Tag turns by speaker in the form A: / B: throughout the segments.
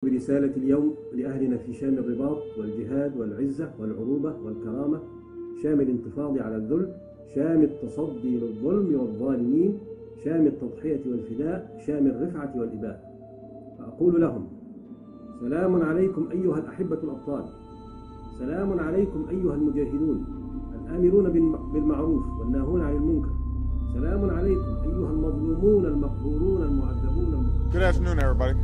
A: برسالة اليوم لأهلنا في شام الرباط والجهاد والعزة والعروبة والكرامة، شام الانتفاض على الذل، شام التصدي للظلم والظالمين، شام التضحية والفداء، شام الرفعة والإباء. فأقول لهم: سلام عليكم أيها الأحبة الأبطال، سلام عليكم أيها المجاهدون الآمرون بالمعروف والناهون عن المنكر، سلام عليكم أيها المظلومون المقهورون المعذبون.
B: Good afternoon, everybody.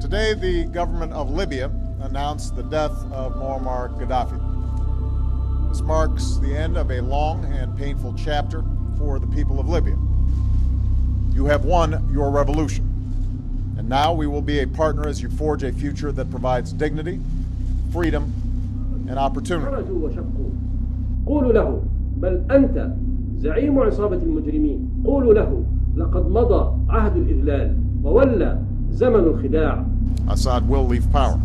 B: Today, the government of Libya announced the death of Muammar Gaddafi. This marks the end of a long and painful chapter for the people of Libya. You have won your revolution, and now we will be a partner as you forge a future that provides dignity, freedom, and opportunity.
A: قولوا له: بل أنت زعيم عصابة المجرمين. قولوا له: لقد مضى عهد الإذلال وولى زمن الخداع.
B: Assad will leave power.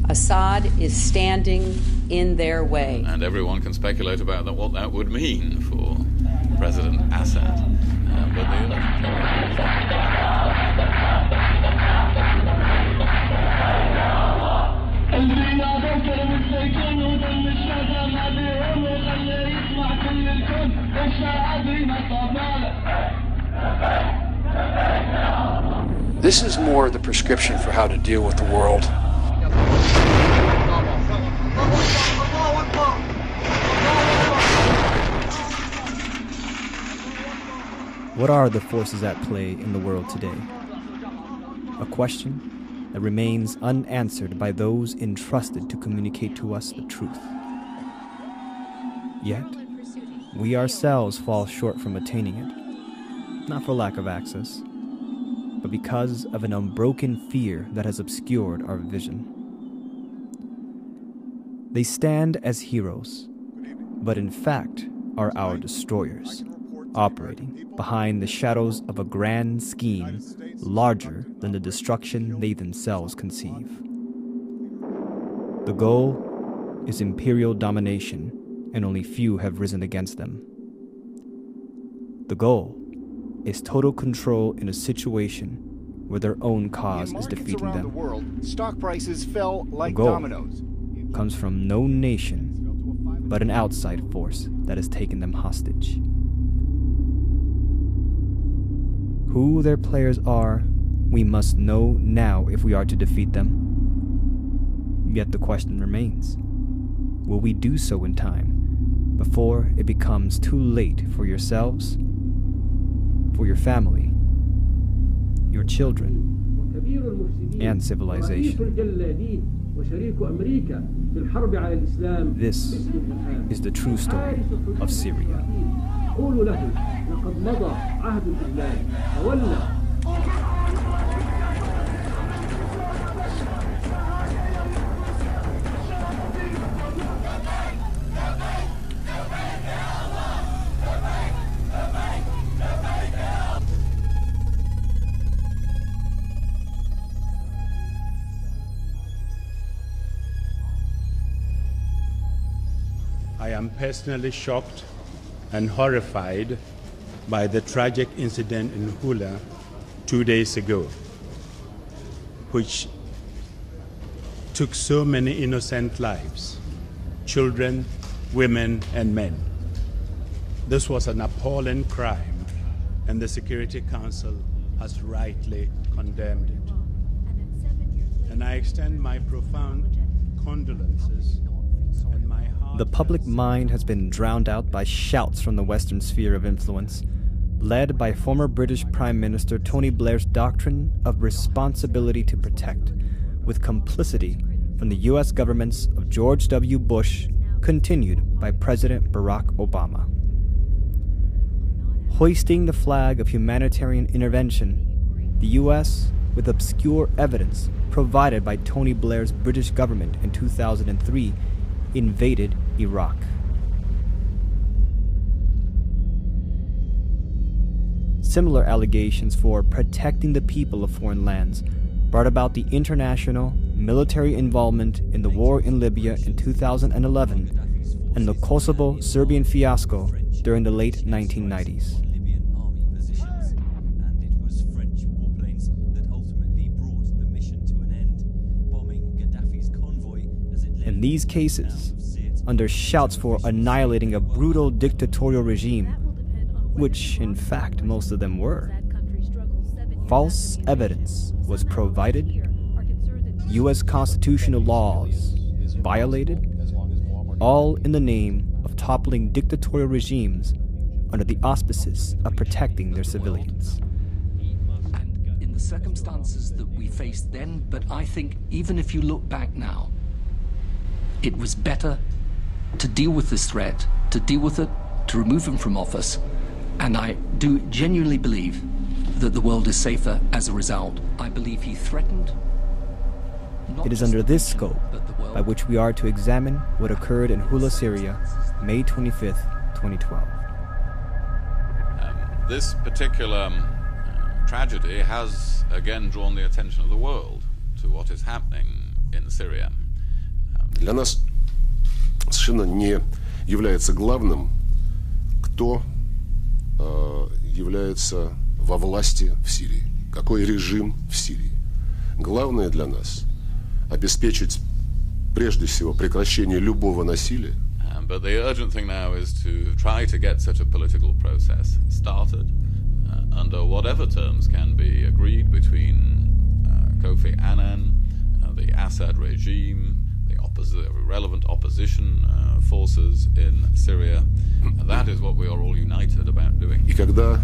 C: Assad is standing in their way.
D: And everyone can speculate about what that would mean for President Assad. But
E: This is more the prescription for how to deal with the world.
F: What are the forces at play in the world today? A question that remains unanswered by those entrusted to communicate to us the truth. Yet, we ourselves fall short from attaining it, not for lack of access, but because of an unbroken fear that has obscured our vision. They stand as heroes, but in fact are our destroyers, operating behind the shadows of a grand scheme larger than the destruction they themselves conceive. The goal is imperial domination, and only few have risen against them. The goal is total control in a situation where their own cause is defeating them.
G: The world, stock prices fell like
F: the goal
G: dominoes.
F: Comes from no nation, but an outside force that has taken them hostage. Who their players are, we must know now if we are to defeat them. Yet the question remains: will we do so in time, before it becomes too late for yourselves, for your family, your children, and civilization? This is the true story of Syria.
H: I am personally shocked and horrified by the tragic incident in Hula 2 days ago, which took so many innocent lives, children, women, and men. This was an appalling crime, and the Security Council has rightly condemned it. And I extend my profound condolences.
F: The public mind has been drowned out by shouts from the Western sphere of influence, led by former British Prime Minister Tony Blair's doctrine of responsibility to protect, with complicity from the U.S. governments of George W. Bush, continued by President Barack Obama. Hoisting the flag of humanitarian intervention, the U.S., with obscure evidence provided by Tony Blair's British government in 2003, invaded Iraq. Similar allegations for protecting the people of foreign lands brought about the international military involvement in the war in Libya in 2011 and the Kosovo-Serbian fiasco during the late 1990s. In these cases, under shouts for annihilating a brutal dictatorial regime, which in fact most of them were, false evidence was provided, U.S. constitutional laws violated, all in the name of toppling dictatorial regimes under the auspices of protecting their civilians.
I: And in the circumstances that we faced then, but I think even if you look back now, it was better to deal with this threat, to deal with it, to remove him from office, and I do genuinely believe that the world is safer as a result. I believe he threatened.
F: It is under this scope by which we are to examine what occurred in Hula, Syria, May 25th, 2012.
D: This particular tragedy has again drawn the attention of the world to what is happening in Syria.
J: Для нас совершенно не является главным, кто является во власти в Сирии, какой режим в Сирии. Главное для нас обеспечить прежде всего прекращение любого насилия.
D: But the urgent thing now is to try to get such a political process started under whatever terms can be agreed between Kofi Annan, the Assad regime, the relevant opposition forces in Syria. And that is what we are all united about doing.
J: И когда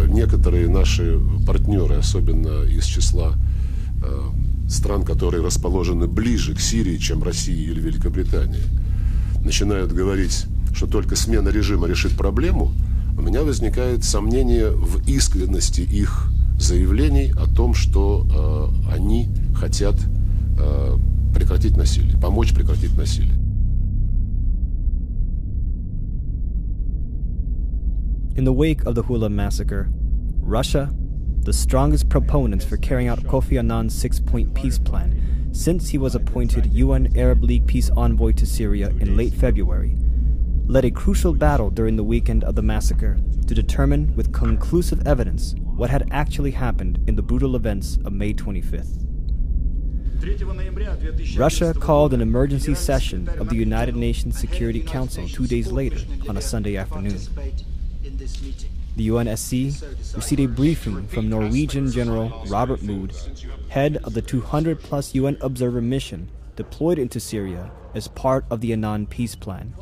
J: некоторые наши партнеры, особенно из числа стран, которые расположены ближе к Сирии, чем Россия или Великобритания, начинают говорить, что только смена режима решит проблему, у меня возникает сомнение в искренности их заявлений о том, что они хотят прекратить насилие, помочь прекратить насилие.
F: In the wake of the Hula massacre, Russia, the strongest proponents for carrying out Kofi Annan's six-point peace plan since he was appointed UN Arab League peace envoy to Syria in late February, led a crucial battle during the weekend of the massacre to determine with conclusive evidence what had actually happened in the brutal events of May 25th. Russia called an emergency session of the United Nations Security Council 2 days later on a Sunday afternoon. The UNSC received a briefing from Norwegian General Robert Mood, head of the 200-plus UN observer mission deployed into Syria as part of the Annan peace plan,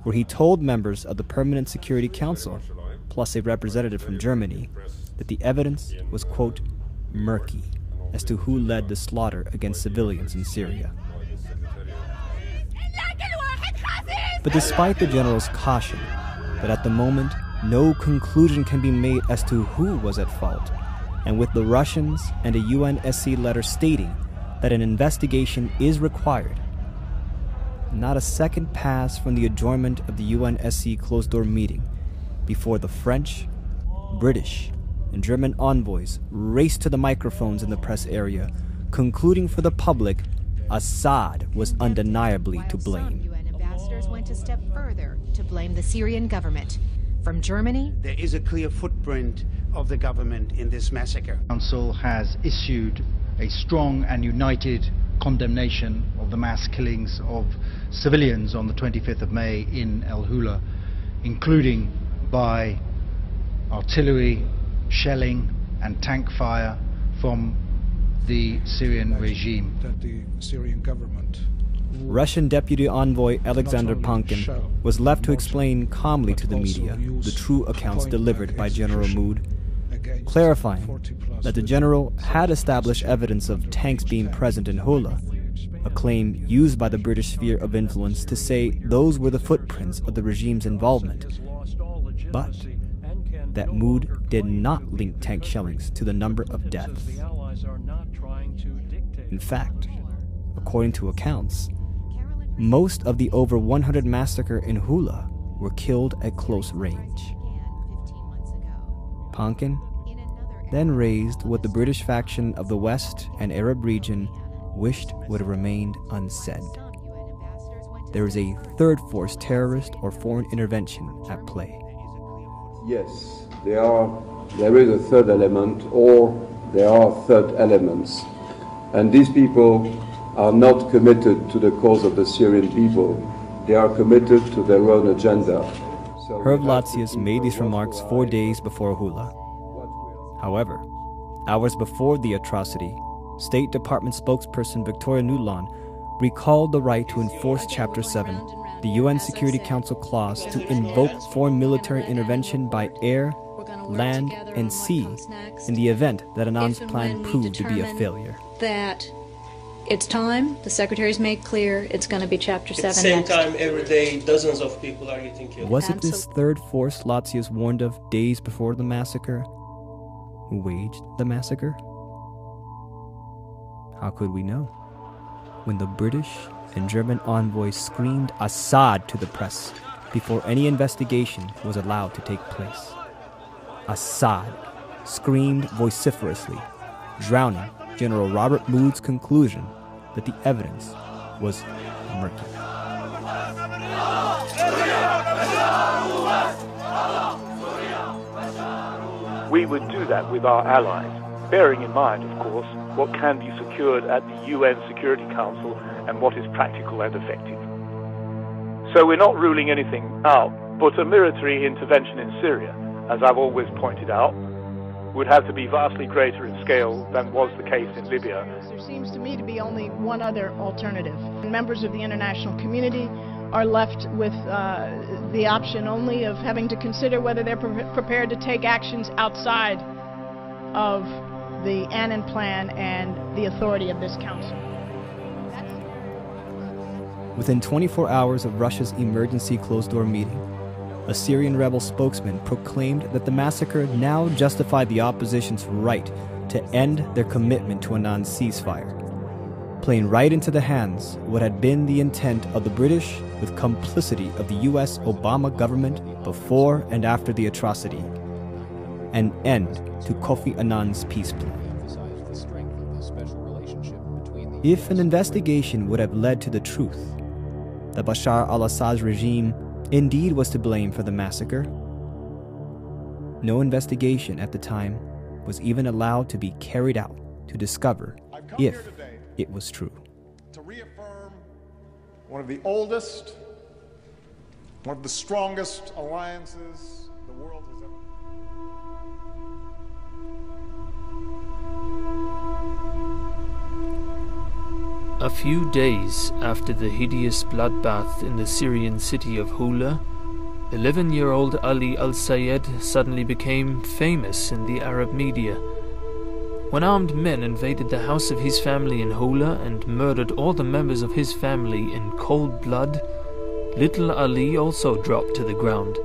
F: where he told members of the Permanent Security Council, plus a representative from Germany, that the evidence was, quote, murky as to who led the slaughter against civilians in Syria. But despite the general's caution that at the moment no conclusion can be made as to who was at fault, and with the Russians and a UNSC letter stating that an investigation is required, not a second passed from the adjournment of the UNSC closed-door meeting before the French, British, and German envoys raced to the microphones in the press area, concluding for the public Assad was undeniably to blame.
K: UN ambassadors went a step further to blame the Syrian government. From Germany,
L: there is a clear footprint of the government in this massacre.
M: The Council has issued a strong and united condemnation of the mass killings of civilians on the 25th of May in El Hula, including by artillery, shelling and tank fire from the Syrian regime.
N: That the Syrian government,
F: Russian Deputy Envoy Alexander Pankin was left to explain calmly to the media the true accounts delivered by General Mood, clarifying that the general had established evidence of tanks being present in Hula, a claim used by the British sphere of influence to say those were the footprints of the regime's involvement, but that Mood did not link tank shellings to the number of deaths. In fact, according to accounts, most of the over 100 massacre in Hula were killed at close range. Pankin then raised what the British faction of the West and Arab region wished would have remained unsaid. There is a third force terrorist or foreign intervention at play.
O: Yes, there is a third element, or there are third elements. And these people are not committed to the cause of the Syrian people. They are committed to their own agenda.
F: Herb Latzius made these remarks 4 days before Hula. However, hours before the atrocity, State Department spokesperson Victoria Nuland recalled the right to enforce Chapter 7, the UN Security Council clause to invoke foreign military intervention by air, land, and sea in the event that Annan's plan proved to be a failure.
P: That it's time, the Secretary's made clear, it's going to be Chapter 7
Q: At the same
P: next.
Q: time, every day, dozens of people are getting killed.
F: Was it this third force Latzius warned of days before the massacre who waged the massacre? How could we know? When the British and German envoys screamed Assad to the press before any investigation was allowed to take place. Assad screamed vociferously, drowning General Robert Mood's conclusion that the evidence was murky.
R: We would do that with our allies, bearing in mind, of course, what can be secured at the UN Security Council and what is practical and effective. So we're not ruling anything out, but a military intervention in Syria, as I've always pointed out, would have to be vastly greater in scale than was the case in Libya.
S: There seems to me to be only one other alternative. Members of the international community are left with the option only of having to consider whether they're prepared to take actions outside of the Annan Plan and the authority of this council.
F: Within 24 hours of Russia's emergency closed-door meeting, a Syrian rebel spokesman proclaimed that the massacre now justified the opposition's right to end their commitment to Annan's ceasefire, playing right into the hands what had been the intent of the British with complicity of the U.S. Obama government before and after the atrocity, an end to Kofi Annan's peace plan. If an investigation would have led to the truth that Bashar al-Assad's regime indeed was to blame for the massacre, no investigation at the time was even allowed to be carried out to discover if it was true.
B: To reaffirm one of the oldest, one of the strongest alliances the world has ever.
T: A few days after the hideous bloodbath in the Syrian city of Hula, 11-year-old Ali al-Sayed suddenly became famous in the Arab media. When armed men invaded the house of his family in Hula and murdered all the members of his family in cold blood, little Ali also dropped to the ground.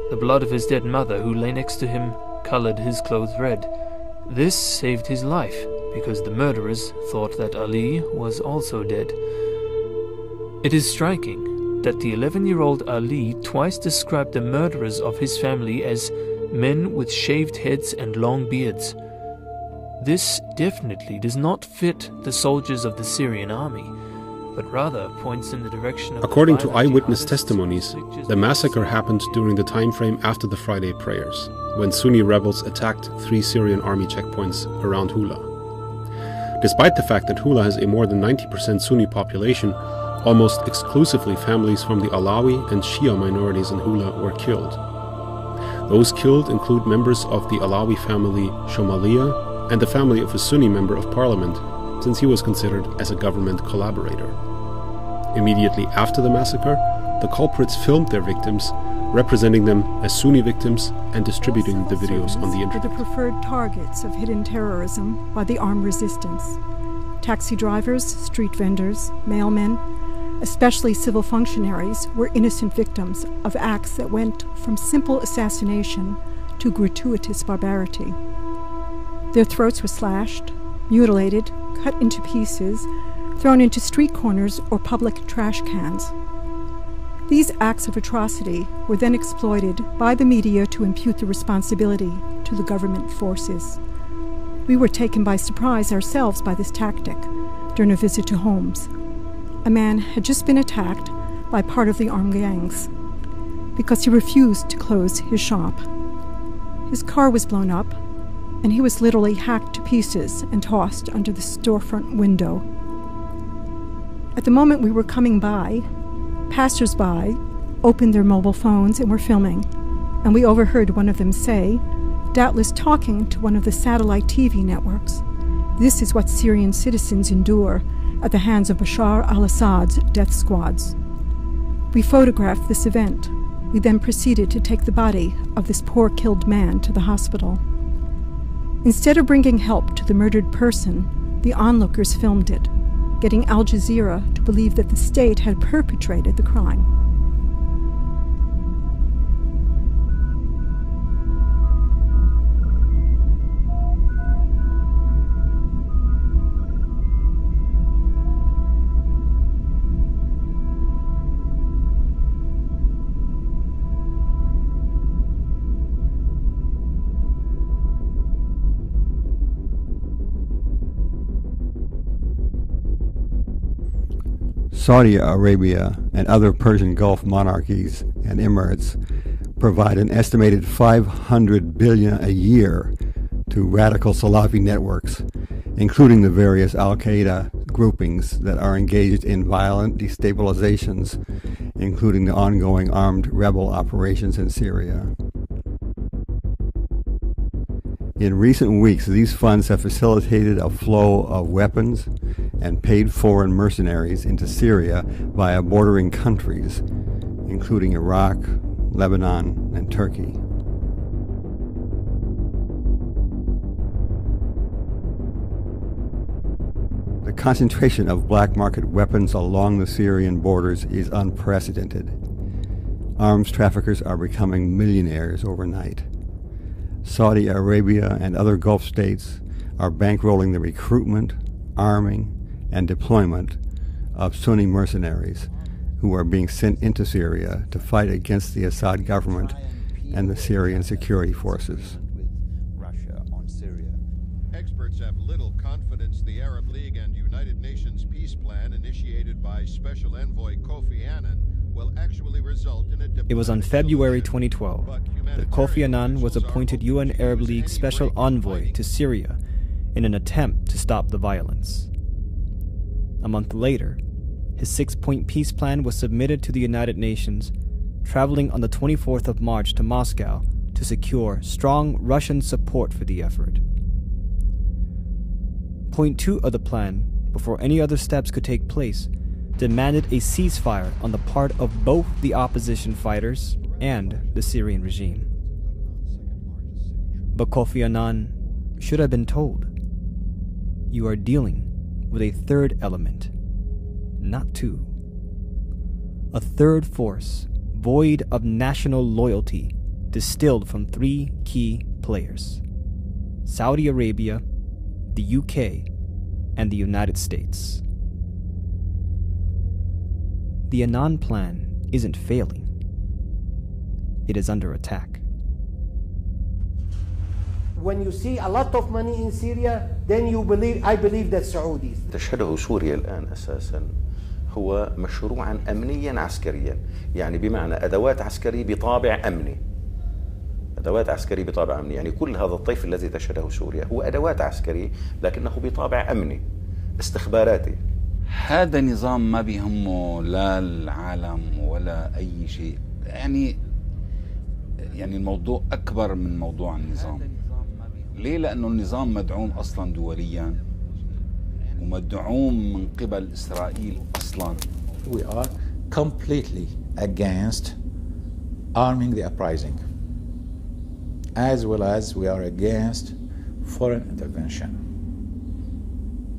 T: The blood of his dead mother, who lay next to him, colored his clothes red. This saved his life, because the murderers thought that Ali was also dead. It is striking that the 11-year-old Ali twice described the murderers of his family as men with shaved heads and long beards. This definitely does not fit the soldiers of the Syrian army, but rather points in the direction of...
U: According to eyewitness testimonies, the massacre happened during the time frame after the Friday prayers, when Sunni rebels attacked 3 Syrian army checkpoints around Hula. Despite the fact that Hula has a more than 90% Sunni population, almost exclusively families from the Alawi and Shia minorities in Hula were killed. Those killed include members of the Alawi family Shomalia and the family of a Sunni member of parliament, since he was considered as a government collaborator. Immediately after the massacre, the culprits filmed their victims, representing them as Sunni victims and distributing the videos on the internet.
V: Are the preferred targets of hidden terrorism by the armed resistance. Taxi drivers, street vendors, mailmen, especially civil functionaries, were innocent victims of acts that went from simple assassination to gratuitous barbarity. Their throats were slashed, mutilated, cut into pieces, thrown into street corners or public trash cans. These acts of atrocity were then exploited by the media to impute the responsibility to the government forces. We were taken by surprise ourselves by this tactic during a visit to Homs. A man had just been attacked by part of the armed gangs because he refused to close his shop. His car was blown up, and he was literally hacked to pieces and tossed under the storefront window. At the moment we were coming by, passers-by opened their mobile phones and were filming, and we overheard one of them say, doubtless talking to one of the satellite TV networks, "This is what Syrian citizens endure at the hands of Bashar al-Assad's death squads." We photographed this event. We then proceeded to take the body of this poor killed man to the hospital. Instead of bringing help to the murdered person, the onlookers filmed it, getting Al Jazeera to believe that the state had perpetrated the crime.
A: Saudi Arabia and other Persian Gulf monarchies and emirates provide an estimated $500 billion a year to radical Salafi networks, including the various al-Qaeda groupings that are engaged in violent destabilizations, including the ongoing armed rebel operations in Syria. In recent weeks, these funds have facilitated a flow of weapons and paid foreign mercenaries into Syria via bordering countries, including Iraq, Lebanon, and Turkey. The concentration of black market weapons along the Syrian borders is unprecedented. Arms traffickers are becoming millionaires overnight. Saudi Arabia and other Gulf states are bankrolling the recruitment, arming, and deployment of Sunni mercenaries who are being sent into Syria to fight against the Assad government and the Syrian security forces.
C: Experts have little confidence the Arab League and United Nations peace plan initiated by Special Envoy Kofi Annan will actually result in a
F: It was on February 2012 that Kofi Annan was appointed UN Arab League Special Envoy to Syria in an attempt to stop the violence. A month later, his 6-point peace plan was submitted to the United Nations, traveling on the 24th of March to Moscow to secure strong Russian support for the effort. Point 2 of the plan, before any other steps could take place, demanded a ceasefire on the part of both the opposition fighters and the Syrian regime. But Kofi Annan should have been told, you are dealing with a third element, not two. A third force, void of national loyalty, distilled from 3 key players: Saudi Arabia, the UK, and the United States. The Annan plan isn't failing. It is under attack.
W: When you see a lot of money in Syria, then I believe that Saudis.
X: تشهده سوريا الآن أساسا هو مشروعا أمنيا عسكريا، يعني بمعنى أدوات عسكرية بطابع أمني. أدوات عسكرية بطابع أمني، يعني كل هذا الطيف الذي تشهده سوريا هو أدوات عسكرية لكنه بطابع أمني استخباراتي.
Y: هذا نظام ما بيهمه لا العالم ولا أي شيء، يعني الموضوع أكبر من موضوع النظام. ليه؟ لأنه النظام مدعوم أصلا دوليا ومدعوم من قبل إسرائيل أصلا.
Z: We are completely against arming the uprising, as well as we are against foreign intervention.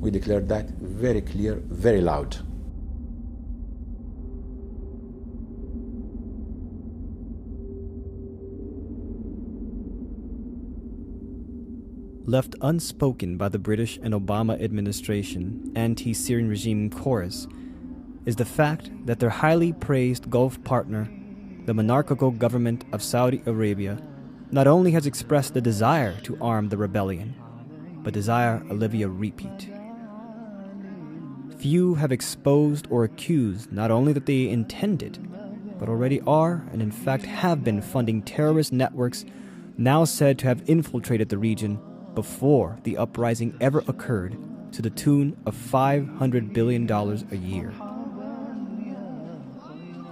Z: We declared that very clear, very loud.
F: Left unspoken by the British and Obama administration anti-Syrian regime chorus is the fact that their highly praised Gulf partner, the monarchical government of Saudi Arabia, not only has expressed the desire to arm the rebellion, but desire a Libya repeat. Few have exposed or accused not only that they intend it, but already are and in fact have been funding terrorist networks now said to have infiltrated the region before the uprising ever occurred to the tune of $500 billion a year.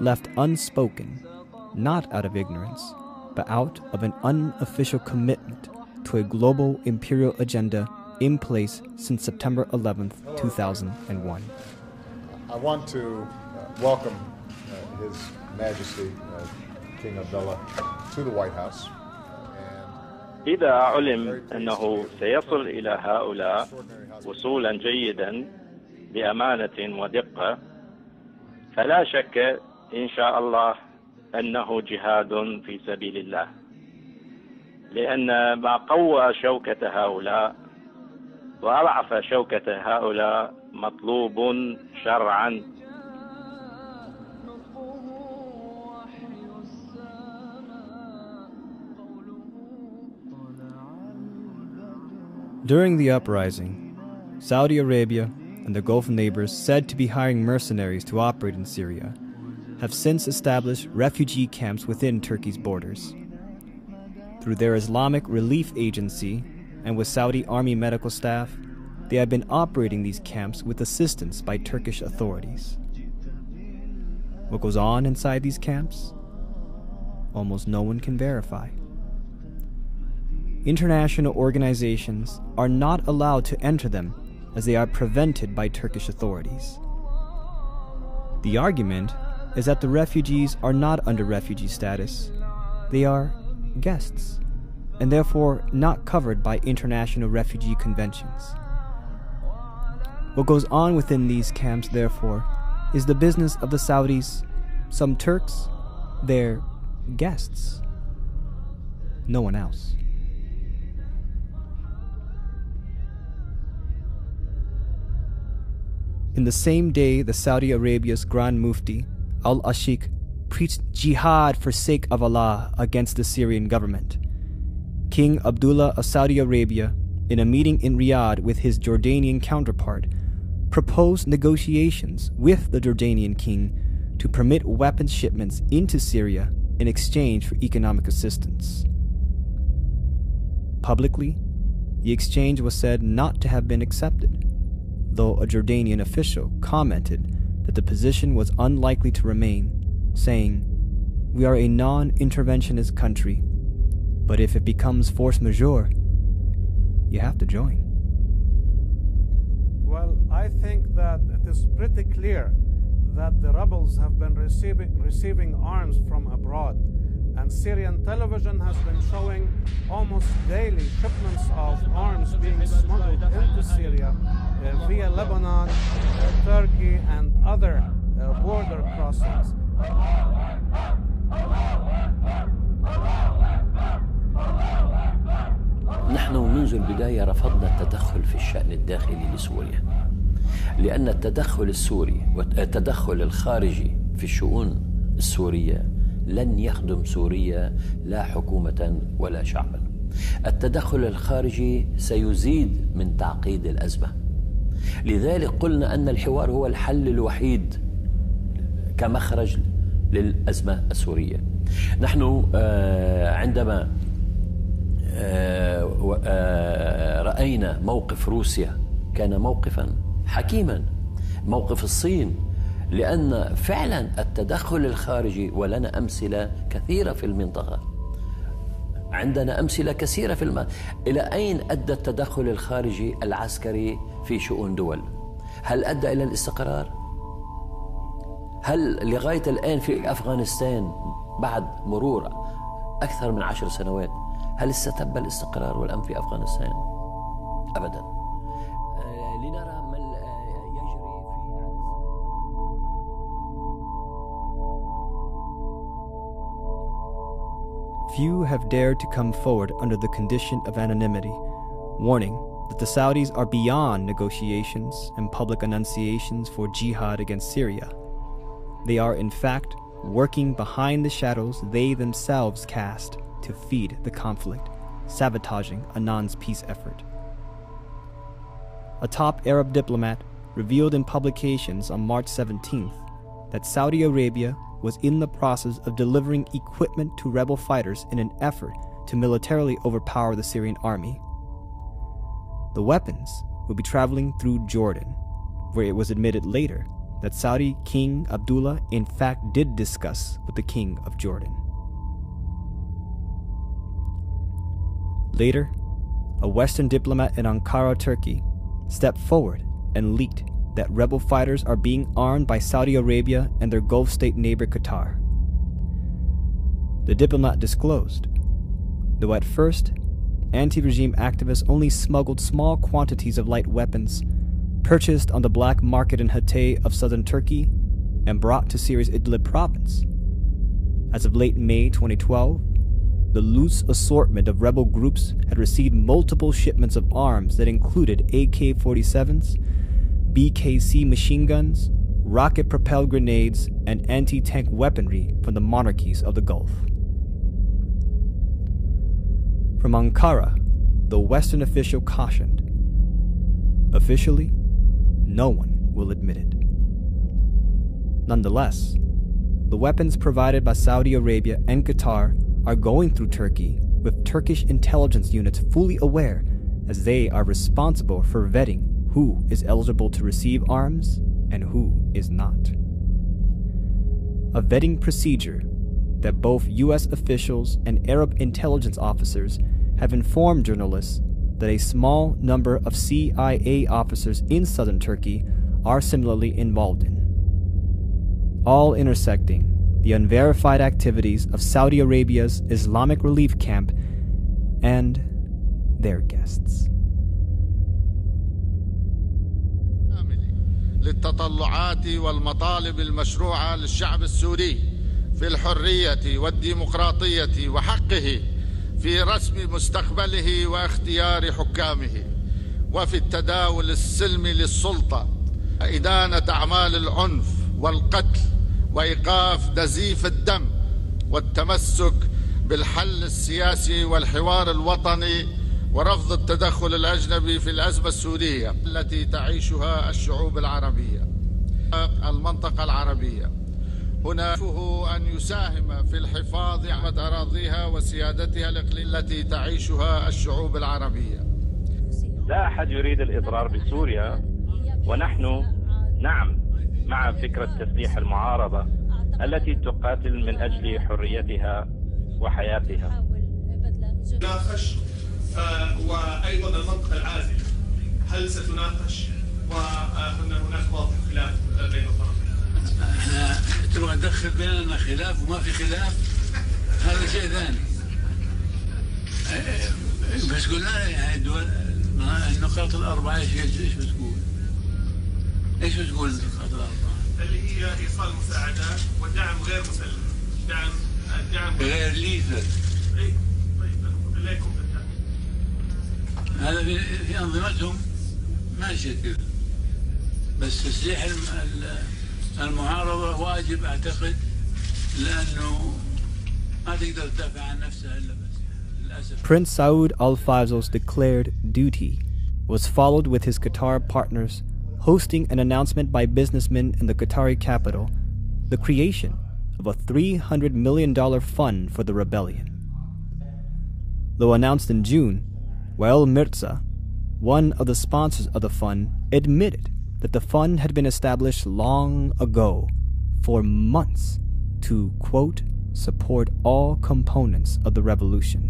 F: Left unspoken, not out of ignorance, but out of an unofficial commitment to a global imperial agenda in place since September 11th, 2001.
B: I want to welcome His Majesty King Abdullah to the White House.
D: إذا علم أنه سيصل إلى هؤلاء وصولا جيدا بأمانة ودقة، فلا شك إن شاء الله أنه جهاد في سبيل الله، لأن ما قوى شوكة هؤلاء وأضعف شوكة هؤلاء مطلوب شرعا.
F: During the uprising, Saudi Arabia and the Gulf neighbors said to be hiring mercenaries to operate in Syria have since established refugee camps within Turkey's borders. Through their Islamic Relief Agency and with Saudi Army medical staff, they have been operating these camps with assistance by Turkish authorities. What goes on inside these camps? Almost no one can verify. International organizations are not allowed to enter them as they are prevented by Turkish authorities. The argument is that the refugees are not under refugee status. They are guests, and therefore not covered by international refugee conventions. What goes on within these camps, therefore, is the business of the Saudis, some Turks, their guests. No one else. In the same day, the Saudi Arabia's Grand Mufti, Al-Ashik, preached jihad for sake of Allah against the Syrian government. King Abdullah of Saudi Arabia, in a meeting in Riyadh with his Jordanian counterpart, proposed negotiations with the Jordanian king to permit weapons shipments into Syria in exchange for economic assistance. Publicly, the exchange was said not to have been accepted, though a Jordanian official commented that the position was unlikely to remain, saying, "We are a non-interventionist country, but if it becomes force majeure, you have to join."
E: Well, I think that it is pretty clear that the rebels have been receiving arms from abroad, and Syrian television has been showing almost daily shipments of arms being smuggled into Syria via Lebanon, Turkey, and other border crossings.
G: نحن منذ البداية رفضنا التدخل في الشأن الداخلي لسوريا، لأن التدخل السوري والتدخل الخارجي في الشؤون السورية لن يخدم سوريا لا حكومة ولا شعبا. التدخل الخارجي سيزيد من تعقيد الأزمة، لذلك قلنا أن الحوار هو الحل الوحيد كمخرج للأزمة السورية. نحن عندما رأينا موقف روسيا كان موقفا حكيما، موقف الصين، لأن فعلا التدخل الخارجي، ولنا أمثلة كثيرة في المنطقة، عندنا أمثلة كثيرة في إلى أين أدى التدخل الخارجي العسكري في شؤون دول؟ هل أدى إلى الاستقرار؟ هل لغاية الآن في أفغانستان بعد مرور أكثر من 10 سنوات هل استتب الاستقرار والأمن في أفغانستان؟ أبدا. لنرى ما يجري
F: في Few have dared to come forward under the condition of anonymity, warning that the Saudis are beyond negotiations and public annunciations for jihad against Syria. They are, in fact, working behind the shadows they themselves cast to feed the conflict, sabotaging Annan's peace effort. A top Arab diplomat revealed in publications on March 17th that Saudi Arabia was in the process of delivering equipment to rebel fighters in an effort to militarily overpower the Syrian army. The weapons would be traveling through Jordan, where it was admitted later that Saudi King Abdullah in fact did discuss with the King of Jordan. Later, a Western diplomat in Ankara, Turkey, stepped forward and leaked that rebel fighters are being armed by Saudi Arabia and their Gulf state neighbor Qatar. The diplomat disclosed, though at first, anti-regime activists only smuggled small quantities of light weapons purchased on the black market in Hatay of southern Turkey and brought to Syria's Idlib province. As of late May 2012, the loose assortment of rebel groups had received multiple shipments of arms that included AK-47s, BKC machine guns, rocket-propelled grenades, and anti-tank weaponry from the monarchies of the Gulf. From Ankara, the Western official cautioned, officially, no one will admit it. Nonetheless, the weapons provided by Saudi Arabia and Qatar are going through Turkey with Turkish intelligence units fully aware, as they are responsible for vetting who is eligible to receive arms and who is not. A vetting procedure that both U.S. officials and Arab intelligence officers have informed journalists that a small number of CIA officers in southern Turkey are similarly involved in, all intersecting the unverified activities of Saudi Arabia's Islamic Relief Camp and their guests.
H: للتطلعات والمطالب المشروعة للشعب السوري في الحرية والديمقراطية وحقه في رسم مستقبله واختيار حكامه وفي التداول السلمي للسلطة، إدانة أعمال العنف والقتل وإيقاف نزيف الدم والتمسك بالحل السياسي والحوار الوطني ورفض التدخل الأجنبي في الأزمة السورية التي تعيشها الشعوب العربية المنطقة العربية. هناك أن يساهم في الحفاظ على أراضيها وسيادتها الإقليمية التي تعيشها الشعوب العربية.
D: لا أحد يريد الإضرار بسوريا، ونحن نعم مع فكرة تسليح المعارضة التي تقاتل من أجل حريتها وحياتها.
I: تناقش وأيضا المنطقة العازلة هل ستناقش وهناك واضح خلاف بين الطرفين؟
J: احنا تبغى تدخل بيننا خلاف وما في خلاف، هذا شيء ثاني. بس قلنا يعني الدول النقاط الأربعة ايش بتقول؟ ايش بتقول النقاط الأربعة؟
I: اللي هي إيصال مساعدات ودعم غير مسلم، الدعم
J: غير ليثل.
I: اي طيب اللي يكون
J: هذا في أنظمتهم ماشي كذا، بس تسليح المعارضة واجب أعتقد، لأنه ما تقدر تدافع عن نفسها إلا بس للأسف.
F: Prince Saud Al Faisal's declared duty was followed with his Qatar partners hosting an announcement by businessmen in the Qatari capital, the creation of a $300 million fund for the rebellion. Though announced in June, Wael Mirza, one of the sponsors of the fund, admitted that the fund had been established long ago, for months, to, quote, support all components of the revolution.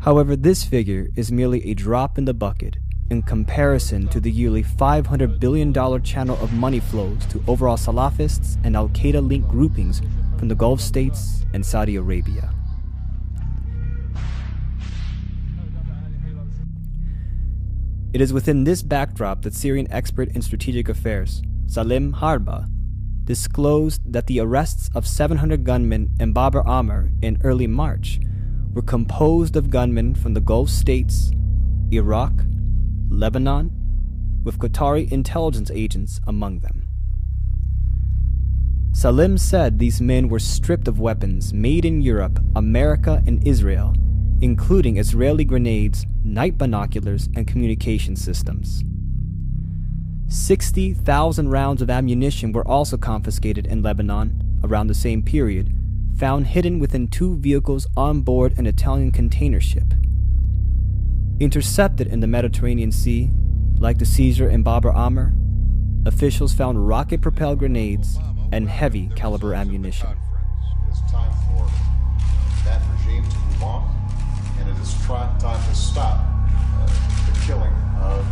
F: However, this figure is merely a drop in the bucket in comparison to the yearly $500 billion channel of money flows to overall Salafists and Al-Qaeda-linked groupings from the Gulf states and Saudi Arabia. It is within this backdrop that Syrian expert in strategic affairs, Salim Harba, disclosed that the arrests of 700 gunmen in Bab al-Amr in early March were composed of gunmen from the Gulf states, Iraq, Lebanon, with Qatari intelligence agents among them. Salim said these men were stripped of weapons made in Europe, America, and Israel, including Israeli grenades, night binoculars, and communication systems. 60,000 rounds of ammunition were also confiscated in Lebanon around the same period, found hidden within 2 vehicles on board an Italian container ship. Intercepted in the Mediterranean Sea, like the seizure in Bab al-Amr, officials found rocket-propelled grenades and heavy-caliber ammunition.
B: It's time for that regime to move on, and it is time to stop the killing of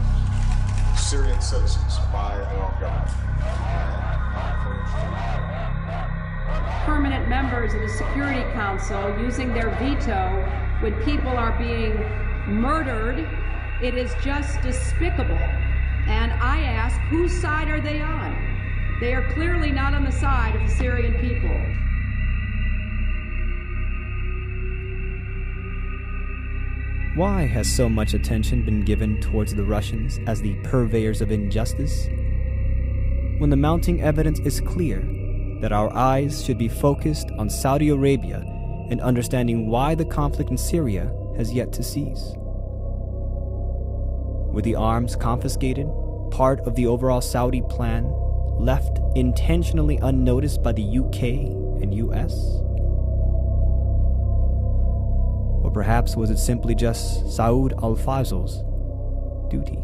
B: Syrian citizens by their own government.
K: Permanent members of the Security Council using their veto when people are being murdered, it is just despicable. And I ask, whose side are they on? They are clearly not on the side of the Syrian people.
F: Why has so much attention been given towards the Russians as the purveyors of injustice, when the mounting evidence is clear that our eyes should be focused on Saudi Arabia and understanding why the conflict in Syria has yet to cease? Were the arms confiscated part of the overall Saudi plan, left intentionally unnoticed by the UK and US? Or perhaps was it simply just Saud al-Fazl's duty?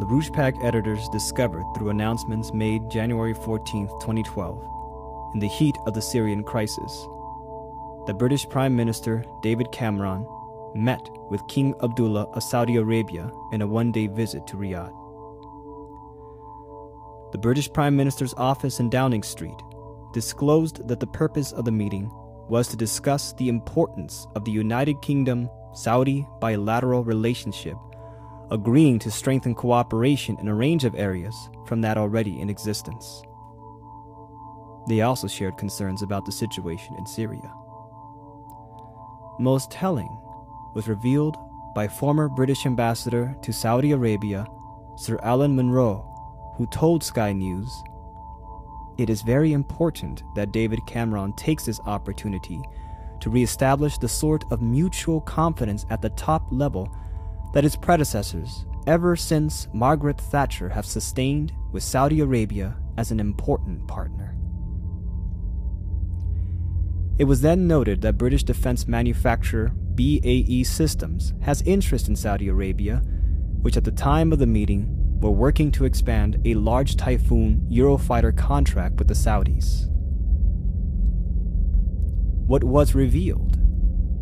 F: Rouge-Pack editors discovered through announcements made January 14, 2012, in the heat of the Syrian crisis, that British Prime Minister David Cameron met with King Abdullah of Saudi Arabia in a one-day visit to Riyadh. The British Prime Minister's office in Downing Street disclosed that the purpose of the meeting was to discuss the importance of the United Kingdom-Saudi bilateral relationship, agreeing to strengthen cooperation in a range of areas from that already in existence. They also shared concerns about the situation in Syria. Most telling was revealed by former British ambassador to Saudi Arabia, Sir Alan Munro, who told Sky News, "It is very important that David Cameron takes this opportunity to re-establish the sort of mutual confidence at the top level that his predecessors, ever since Margaret Thatcher, have sustained with Saudi Arabia as an important partner." It was then noted that British defense manufacturer BAE Systems has interest in Saudi Arabia, which at the time of the meeting were working to expand a large Typhoon Eurofighter contract with the Saudis. What was revealed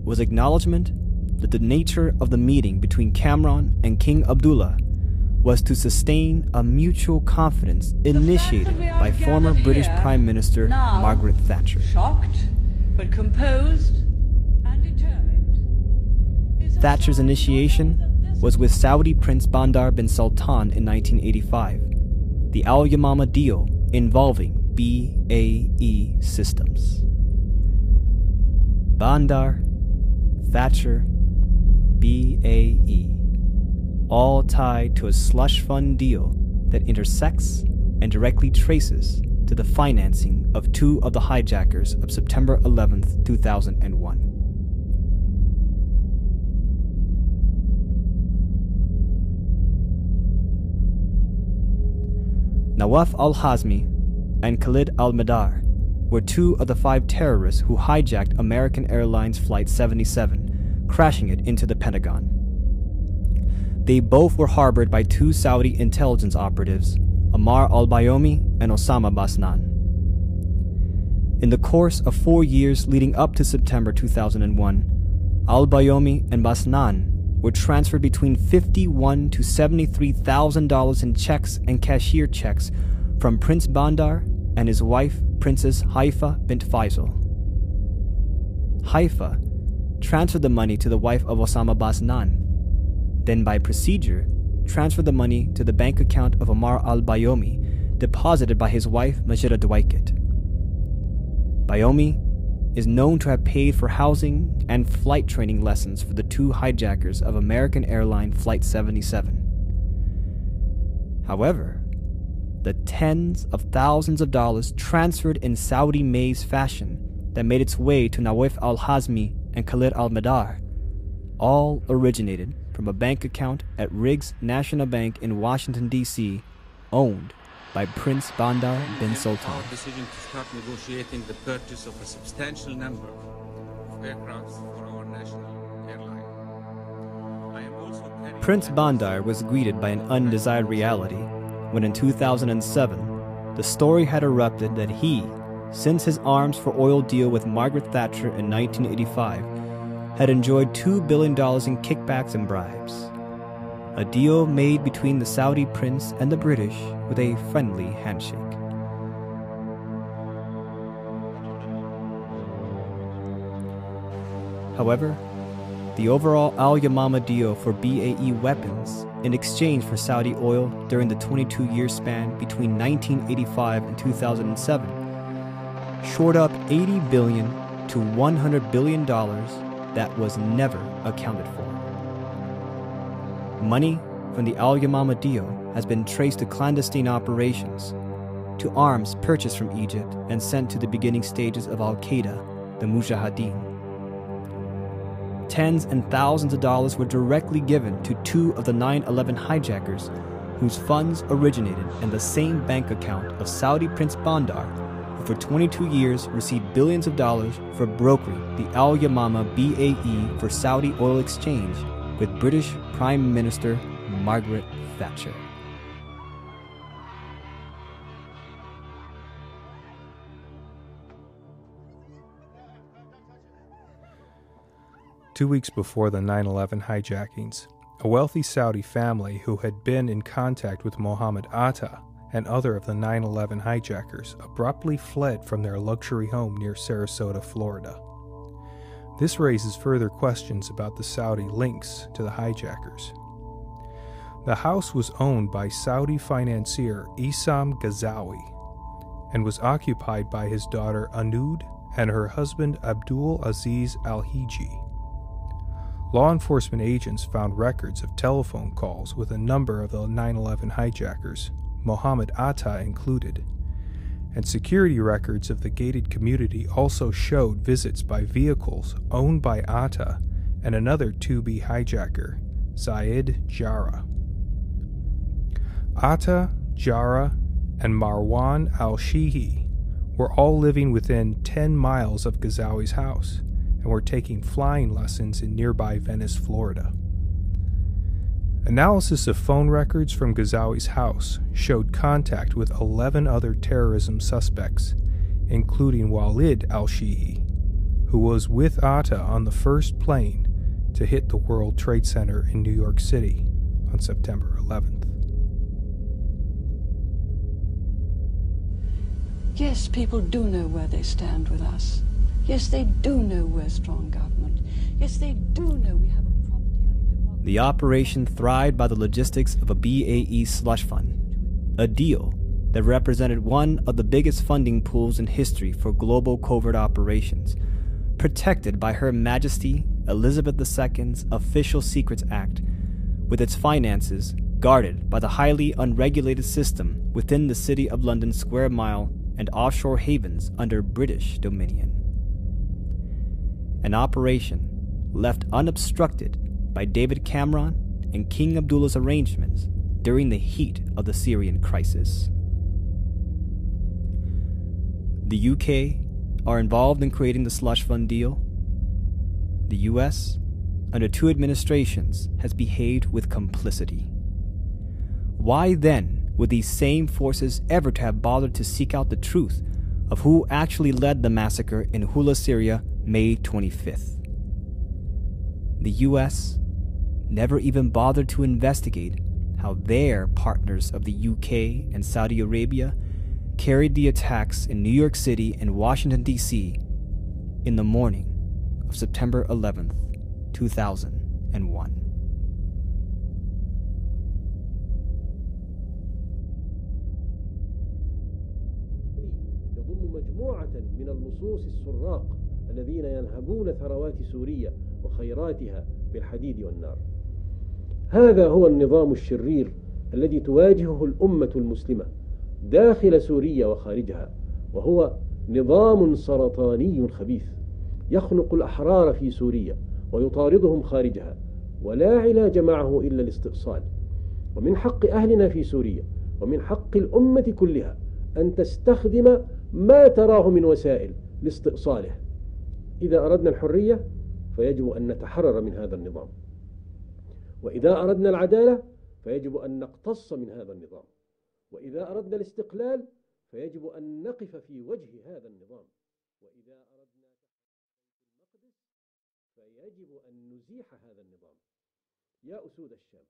F: was acknowledgement that the nature of the meeting between Cameron and King Abdullah was to sustain a mutual confidence initiated by former British Prime Minister Margaret Thatcher.
L: Shocked, but composed and determined.
F: Thatcher's initiation was with Saudi Prince Bandar bin Sultan in 1985, the Al Yamama deal involving BAE Systems. Bandar, Thatcher, BAE, all tied to a slush fund deal that intersects and directly traces to the financing of two of the hijackers of September 11th, 2001. Nawaf al-Hazmi and Khalid al-Madar were two of the 5 terrorists who hijacked American Airlines Flight 77, crashing it into the Pentagon. They both were harbored by 2 Saudi intelligence operatives, Ammar al-Bayoumi and Osama Basnan. In the course of 4 years leading up to September 2001, al-Bayoumi and Basnan were transferred between $51,000 to $73,000 in checks and cashier checks from Prince Bandar and his wife, Princess Haifa bint Faisal. Haifa transferred the money to the wife of Osama Basnan, then by procedure transferred the money to the bank account of Ammar al-Bayoumi, deposited by his wife Majida Dwight. Bayoumi is known to have paid for housing and flight training lessons for the 2 hijackers of American Airlines Flight 77. However, the tens of thousands of dollars transferred in Saudi maize fashion that made its way to Nawaf al-Hazmi and Khalid al-Madar all originated from a bank account at Riggs National Bank in Washington, D.C., owned by Prince Bandar bin Sultan.
M: Our decision to start negotiating the purchase of a substantial number of aircraft for our national airline.
F: Prince Bandar was greeted by an undesired reality when in 2007, the story had erupted that he, since his arms for oil deal with Margaret Thatcher in 1985, had enjoyed $2 billion in kickbacks and bribes. A deal made between the Saudi prince and the British with a friendly handshake. However, the overall Al Yamama deal for BAE weapons in exchange for Saudi oil during the 22-year span between 1985 and 2007 shored up $80 billion to $100 billion that was never accounted for. Money from the Al Yamama deal has been traced to clandestine operations, to arms purchased from Egypt and sent to the beginning stages of Al-Qaeda, the Mujahideen. Tens and thousands of dollars were directly given to 2 of the 9/11 hijackers, whose funds originated in the same bank account of Saudi Prince Bandar, who for 22 years received billions of dollars for brokering the Al Yamama BAE for Saudi oil exchange with British Prime Minister Margaret Thatcher.
N: Two weeks before the 9/11 hijackings, a wealthy Saudi family who had been in contact with Mohammed Atta and other of the 9/11 hijackers abruptly fled from their luxury home near Sarasota, Florida. This raises further questions about the Saudi links to the hijackers. The house was owned by Saudi financier Issam Ghazawi and was occupied by his daughter Anud and her husband Abdul Aziz Al-Hiji. Law enforcement agents found records of telephone calls with a number of the 9/11 hijackers, Mohammed Atta included, and security records of the gated community also showed visits by vehicles owned by Atta and another 2B hijacker, Zayed Jarrah. Atta, Jarrah, and Marwan al-Shihi were all living within 10 miles of Ghazawi's house and were taking flying lessons in nearby Venice, Florida. Analysis of phone records from Ghazawi's house showed contact with 11 other terrorism suspects, including Walid al-Shihi, who was with Atta on the first plane to hit the World Trade Center in New York City on September 11th.
L: Yes, people do know where they stand with us. Yes, they do know we're strong government. Yes, they do know we have a property-owning democracy.
F: The operation thrived by the logistics of a BAE slush fund, a deal that represented one of the biggest funding pools in history for global covert operations, protected by Her Majesty Elizabeth II's Official Secrets Act, with its finances guarded by the highly unregulated system within the City of London Square Mile and offshore havens under British dominion. An operation left unobstructed by David Cameron and King Abdullah's arrangements during the heat of the Syrian crisis. The UK are involved in creating the slush fund deal. The US, under 2 administrations, has behaved with complicity. Why then would these same forces ever to have bothered to seek out the truth of who actually led the massacre in Hula, Syria, May 25th? The US never even bothered to investigate how their partners of the UK and Saudi Arabia carried the attacks in New York City and Washington, D.C. in the morning of September 11th, 2001.
O: يضم مجموعة من اللصوص السراق الذين ينهبون ثروات سوريا وخيراتها بالحديد والنار. هذا هو النظام الشرير الذي تواجهه الأمة المسلمة داخل سوريا وخارجها، وهو نظام سرطاني خبيث يخنق الأحرار في سوريا ويطاردهم خارجها، ولا علاج معه إلا الاستئصال. ومن حق أهلنا في سوريا ومن حق الأمة كلها أن تستخدم ما تراه من وسائل لاستئصاله. إذا أردنا الحرية فيجب أن نتحرر من هذا النظام، وإذا أردنا العدالة فيجب أن نقتص من هذا النظام، وإذا أردنا الاستقلال فيجب أن نقف في وجه هذا النظام، وإذا أردنا المقدس فيجب أن نزيح هذا النظام. يا أسود الشام.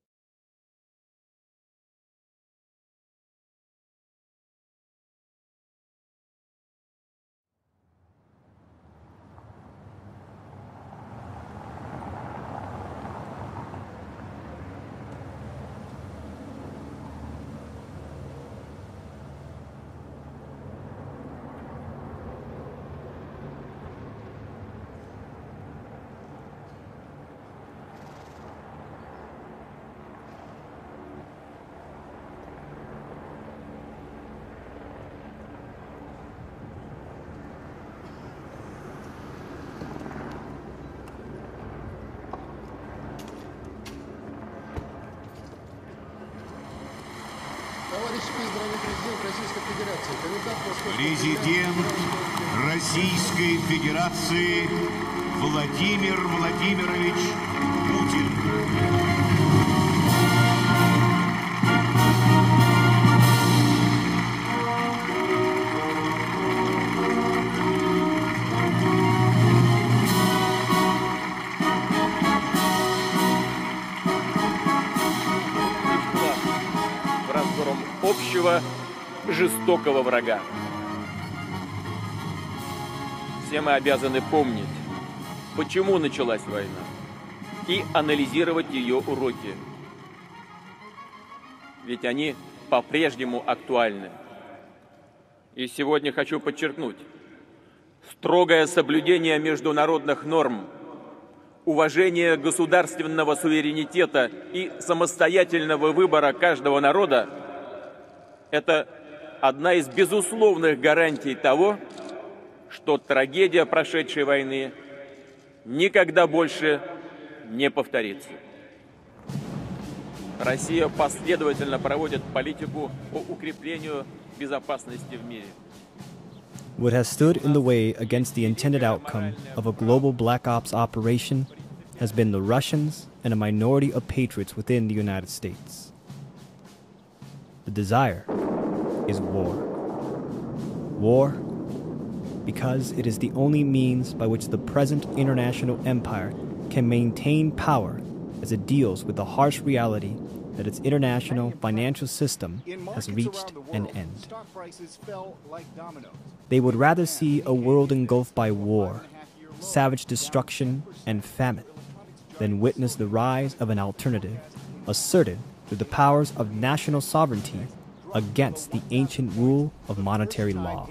P: Президент Российской Федерации Владимир Владимирович Путин.
Q: Общего жестокого врага. Все мы обязаны помнить, почему началась война, и анализировать ее уроки. Ведь они по-прежнему актуальны. И сегодня хочу подчеркнуть: строгое соблюдение международных норм, уважение государственного суверенитета и самостоятельного выбора каждого народа – это одна из безусловных гарантий того, что трагедия прошедшей войны никогда больше не повторится. Россия последовательно проводит политику по укреплению безопасности в мире.
F: What has stood in the way against the intended outcome of a global black ops operation has been the Russians and a minority of patriots within the United States. The desire is war. War because it is the only means by which the present international empire can maintain power as it deals with the harsh reality that its international financial system has reached an end. They would rather see a world engulfed by war, savage destruction, and famine than witness the rise of an alternative asserted through the powers of national sovereignty against the ancient rule of monetary law.